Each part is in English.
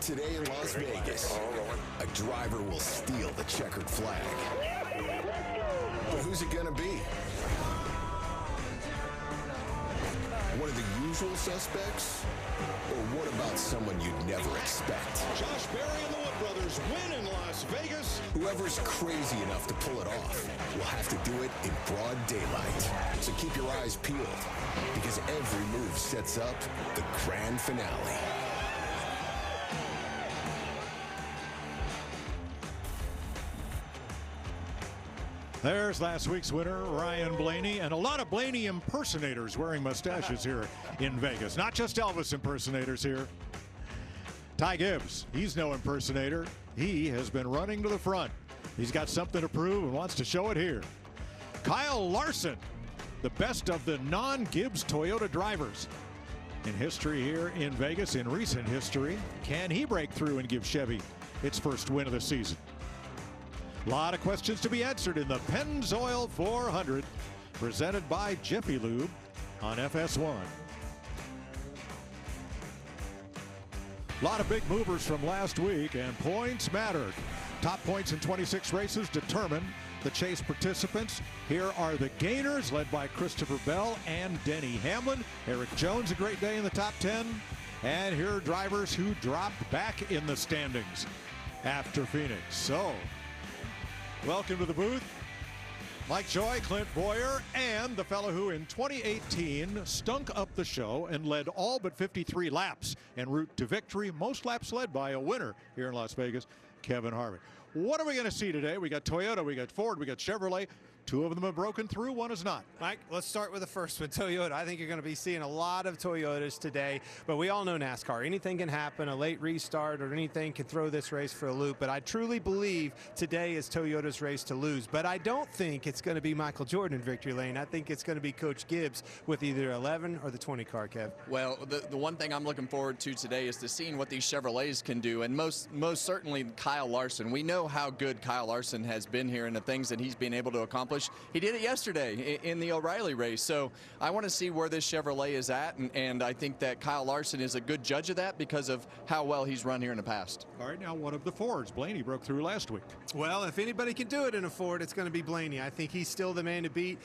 Today in Las Vegas, a driver will steal the checkered flag. But who's it gonna be? One of the usual suspects? Or what about someone you'd never expect? Josh Berry and the Wood Brothers win in Las Vegas. Whoever's crazy enough to pull it off will have to do it in broad daylight. So keep your eyes peeled, because every move sets up the grand finale. There's last week's winner, Ryan Blaney, and a lot of Blaney impersonators wearing mustaches here in Vegas. Not just Elvis impersonators here. Ty Gibbs, he's no impersonator. He has been running to the front. He's got something to prove and wants to show it here. Kyle Larson, the best of the non-Gibbs Toyota drivers in history here in Vegas, in recent history. Can he break through and give Chevy its first win of the season? A lot of questions to be answered in the Pennzoil 400, presented by Jiffy Lube on FS1. A lot of big movers from last week, and points mattered. Top points in 26 races determine the chase participants. Here are the gainers, led by Christopher Bell and Denny Hamlin. Eric Jones, a great day in the top 10. And here are drivers who dropped back in the standings after Phoenix. So, welcome to the booth, Mike Joy, Clint Boyer, and the fellow who in 2018 stunk up the show and led all but 53 laps en route to victory. Most laps led by a winner here in Las Vegas, Kevin Harvick. What are we going to see today? We got Toyota, we got Ford, we got Chevrolet. Two of them have broken through, one is not. Mike, let's start with the first one, Toyota. I think you're going to be seeing a lot of Toyotas today, but we all know NASCAR. Anything can happen, a late restart or anything can throw this race for a loop, but I truly believe today is Toyota's race to lose. But I don't think it's going to be Michael Jordan in victory lane. I think it's going to be Coach Gibbs with either 11 or the 20 car, Kev. Well, the one thing I'm looking forward to today is to seeing what these Chevrolets can do, and most certainly Kyle Larson. We know how good Kyle Larson has been here and the things that he's been able to accomplish. He did it yesterday in the O'Reilly race. So I want to see where this Chevrolet is at, and I think that Kyle Larson is a good judge of that because of how well he's run here in the past. All right, now one of the Fords. Blaney broke through last week. Well, if anybody can do it in a Ford, it's going to be Blaney. I think he's still the man to beat,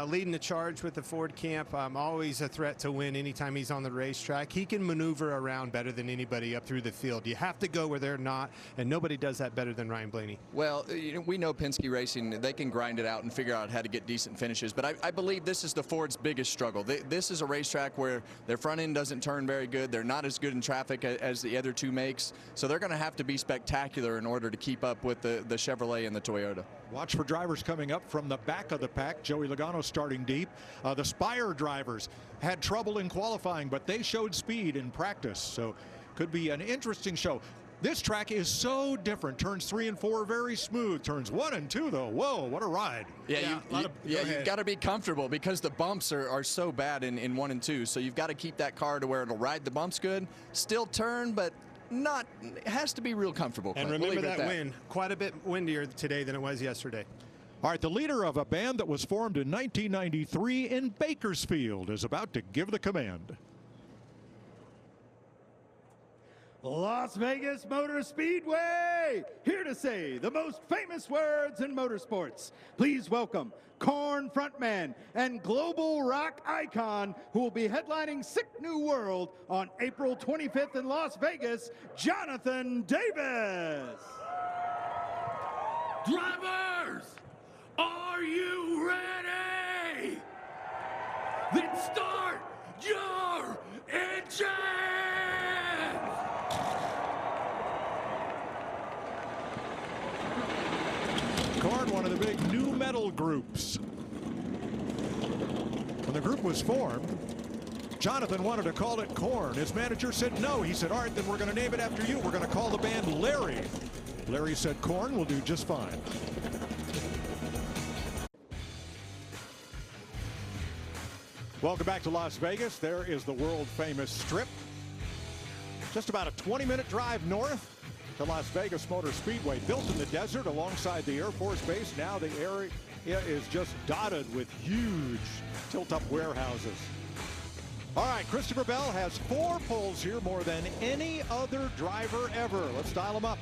leading the charge with the Ford camp. Always a threat to win anytime he's on the racetrack. He can maneuver around better than anybody up through the field. You have to go where they're not, and nobody does that better than Ryan Blaney. Well, we know Penske Racing, they can grind it out and figure out how to get decent finishes, but I believe this is the Ford's biggest struggle. This is a racetrack where their front end doesn't turn very good. They're not as good in traffic as the other two makes, so they're going to have to be spectacular in order to keep up with the Chevrolet and the Toyota. Watch for drivers coming up from the back of the pack. Joey Logano starting deep. The Spire drivers had trouble in qualifying, but they showed speed in practice, so could be an interesting show. This track is so different. Turns 3 and 4 very smooth. Turns 1 and 2 though, whoa, what a ride. Yeah, you've got to be comfortable because the bumps are so bad in 1 and 2. So you've got to keep that car to where it'll ride the bumps good, still turn, but not, it has to be real comfortable. And remember that wind, quite a bit windier today than it was yesterday. All right, the leader of a band that was formed in 1993 in Bakersfield is about to give the command. Las Vegas Motor Speedway, here to say the most famous words in motorsports. Please welcome Korn frontman and global rock icon who will be headlining Sick New World on April 25th in Las Vegas, Jonathan Davis. Drivers, are you ready? Then start your engine! Korn, one of the big new metal groups. When the group was formed, Jonathan wanted to call it Korn. His manager said no. He said, all right, then we're going to name it after you. We're going to call the band Larry. Larry said Korn will do just fine. Welcome back to Las Vegas. There is the world-famous Strip. Just about a 20-minute drive north to Las Vegas Motor Speedway, built in the desert alongside the Air Force Base. Now the area is just dotted with huge tilt-up warehouses. All right, Christopher Bell has 4 poles here, more than any other driver ever. Let's dial him up.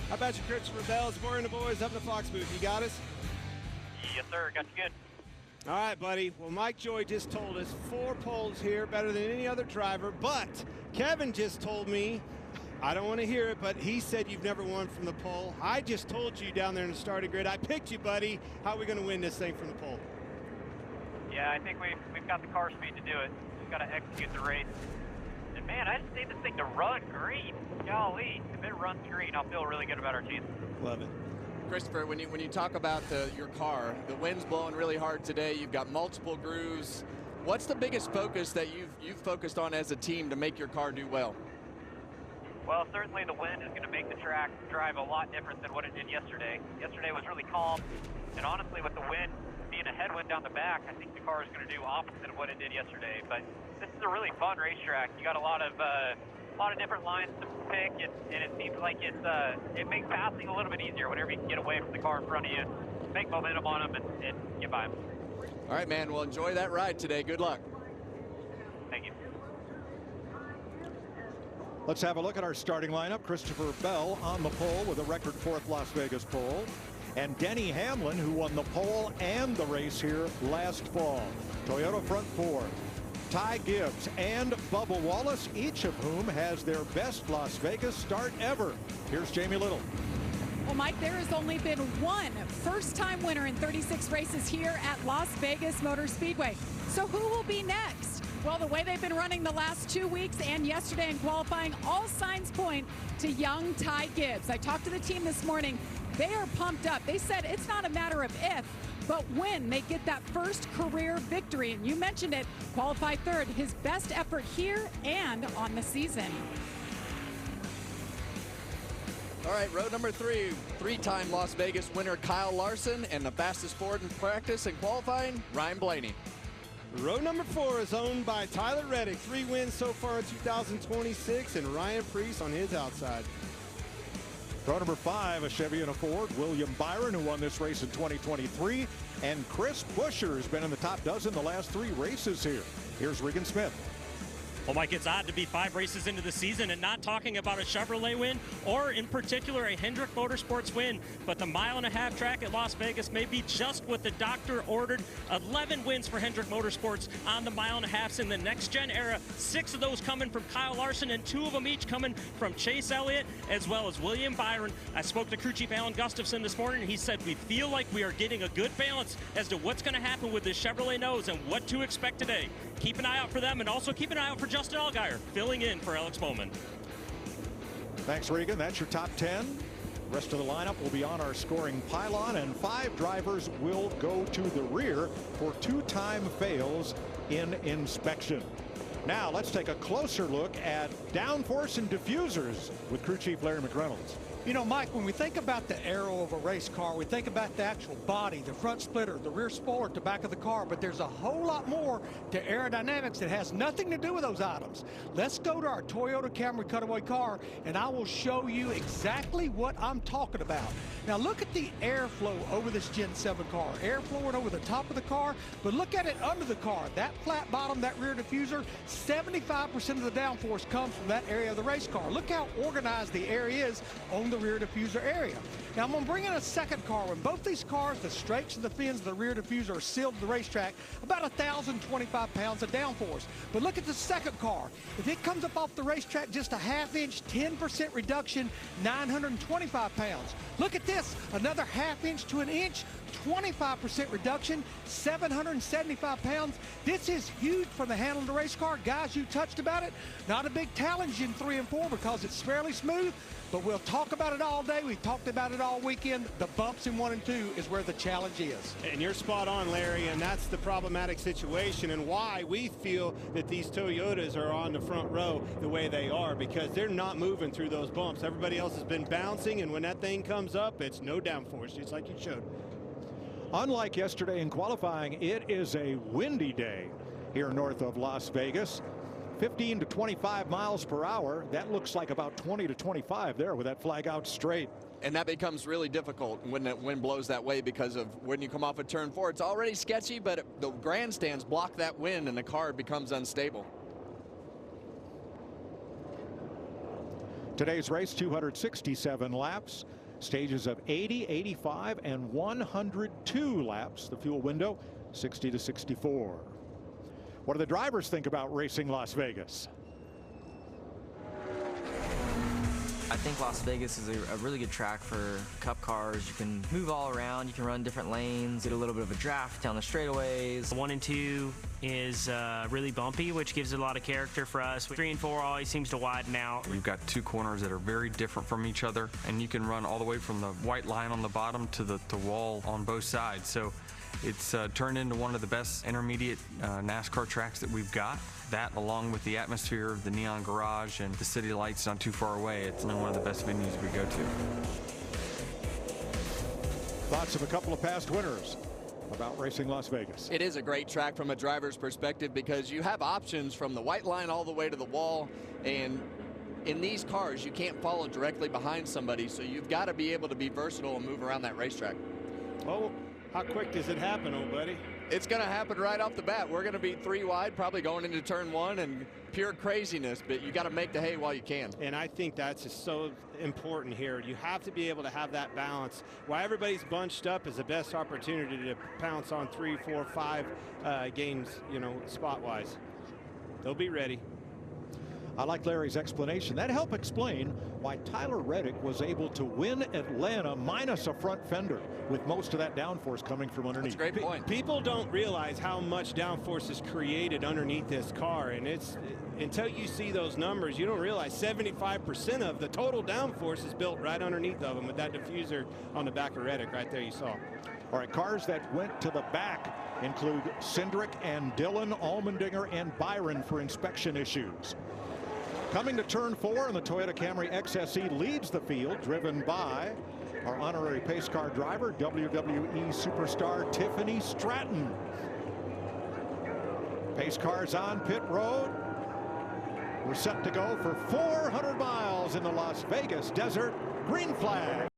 How about you, Christopher Bell? It's Morgan the boys up in the Fox booth. You got us? Yes, sir. Got you good. All right, buddy. Well, Mike Joy just told us 4 poles here, better than any other driver. But Kevin just told me, I don't want to hear it, but he said you've never won from the pole. I just told you down there in the starting grid. I picked you, buddy. How are we going to win this thing from the pole? Yeah, I think we've got the car speed to do it. We've got to execute the race. And man, I just need this thing to run green. Golly, if it runs green, I'll feel really good about our team. Love it. Christopher, when you talk about your car, the wind's blowing really hard today. You've got multiple grooves. What's the biggest focus that you've focused on as a team to make your car do well? Well, certainly the wind is going to make the track drive a lot different than what it did yesterday. Yesterday was really calm, and honestly, with the wind being a headwind down the back, I think the car is going to do opposite of what it did yesterday. But this is a really fun racetrack. You got a lot of different lines to pick, and it seems like it makes passing a little bit easier whenever you can get away from the car in front of you, make momentum on them, and get by them. All right, man. Well, enjoy that ride today. Good luck. Thank you. Let's have a look at our starting lineup. Christopher Bell on the pole with a record 4th Las Vegas pole. And Denny Hamlin, who won the pole and the race here last fall. Toyota front 4. Ty Gibbs and Bubba Wallace, each of whom has their best Las Vegas start ever. Here's Jamie Little. Well, Mike, there has only been one first-time winner in 36 races here at Las Vegas Motor Speedway. So who will be next? Well, the way they've been running the last 2 weeks and yesterday in qualifying, all signs point to young Ty Gibbs. I talked to the team this morning. They are pumped up. They said it's not a matter of if, but when they get that first career victory. And you mentioned it, qualified 3rd, his best effort here and on the season. All right, row number 3, 3-time Las Vegas winner Kyle Larson, and the fastest Ford in practice and qualifying, Ryan Blaney. Row number 4 is owned by Tyler Reddick. 3 wins so far in 2026, and Ryan Preece on his outside. Row number 5, a Chevy and a Ford. William Byron, who won this race in 2023. And Chris Buescher has been in the top dozen the last 3 races here. Here's Regan Smith. Well, Mike, it's odd to be 5 races into the season and not talking about a Chevrolet win or, in particular, a Hendrick Motorsports win. But the 1.5 mile track at Las Vegas may be just what the doctor ordered. 11 wins for Hendrick Motorsports on the 1.5 miles in the next-gen era. 6 of those coming from Kyle Larson and 2 of them each coming from Chase Elliott as well as William Byron. I spoke to crew chief Alan Gustafson this morning, and he said we feel like we are getting a good balance as to what's going to happen with this Chevrolet nose and what to expect today. Keep an eye out for them, and also keep an eye out for Justin Allgaier filling in for Alex Bowman. Thanks, Regan. That's your top 10. The rest of the lineup will be on our scoring pylon, and 5 drivers will go to the rear for 2-time fails in inspection. Now let's take a closer look at downforce and diffusers with crew chief Larry McReynolds. You know, Mike, when we think about the aero of a race car, we think about the actual body, the front splitter, the rear spoiler at the back of the car, but there's a whole lot more to aerodynamics that has nothing to do with those items. Let's go to our Toyota Camry cutaway car, and I will show you exactly what I'm talking about. Now, look at the airflow over this Gen 7 car. Air flowing over the top of the car, but look at it under the car. That flat bottom, that rear diffuser, 75% of the downforce comes from that area of the race car. Look how organized the air is on the rear diffuser area. Now I'm going to bring in a second car. When both these cars, the strakes and the fins of the rear diffuser are sealed to the racetrack, about 1,025 pounds of downforce. But look at the second car. If it comes up off the racetrack just a ½ inch, 10% reduction, 925 pounds. Look at this, another ½ inch to an inch, 25% reduction, 775 pounds. This is huge for the handle of the race car. Guys, you touched about it. Not a big challenge in 3 and 4 because it's fairly smooth, but we'll talk about it all day. We've talked about it all weekend. The bumps in 1 and 2 is where the challenge is. And you're spot on, Larry, and that's the problematic situation and why we feel that these Toyotas are on the front row the way they are, because they're not moving through those bumps. Everybody else has been bouncing, and when that thing comes up, it's no downforce, just like you showed. Unlike yesterday in qualifying, it is a windy day here north of Las Vegas. 15 to 25 miles per hour. That looks like about 20 to 25 there with that flag out straight. And that becomes really difficult when the wind blows that way, because of when you come off of turn 4, it's already sketchy, but the grandstands block that wind and the car becomes unstable. Today's race, 267 laps, stages of 80, 85, and 102 laps. The fuel window, 60 to 64. What do the drivers think about racing Las Vegas? I think Las Vegas is a really good track for cup cars. You can move all around, you can run different lanes, get a little bit of a draft down the straightaways. 1 and 2 is really bumpy, which gives it a lot of character for us. 3 and 4 always seems to widen out. We've got 2 corners that are very different from each other, and you can run all the way from the white line on the bottom to the wall on both sides. So it's turned into one of the best intermediate NASCAR tracks that we've got. That, along with the atmosphere of the neon garage and the city lights not too far away, it's been one of the best venues we go to. Thoughts of a couple of past winners about racing Las Vegas? It is a great track from a driver's perspective, because you have options from the white line all the way to the wall, and in these cars you can't follow directly behind somebody, so you've got to be able to be versatile and move around that racetrack. Oh, how quick does it happen, old buddy? It's going to happen right off the bat. We're going to be 3 wide, probably going into turn 1, and pure craziness, but you got to make the hay while you can. And I think that's just so important here. You have to be able to have that balance. While everybody's bunched up is the best opportunity to pounce on 3, 4, 5 games, you know, spot-wise. They'll be ready. I like Larry's explanation. That helped explain why Tyler Reddick was able to win Atlanta minus a front fender, with most of that downforce coming from underneath. That's a great point. People don't realize how much downforce is created underneath this car, and it's until you see those numbers, you don't realize 75% of the total downforce is built right underneath of them, with that diffuser on the back of Reddick right there you saw. All right, cars that went to the back include Cindric and Dillon, Allmendinger and Byron for inspection issues. Coming to turn 4, and the Toyota Camry XSE leads the field, driven by our honorary pace car driver, WWE superstar Tiffany Stratton. Pace cars on pit road. We're set to go for 400 miles in the Las Vegas desert. Green flag.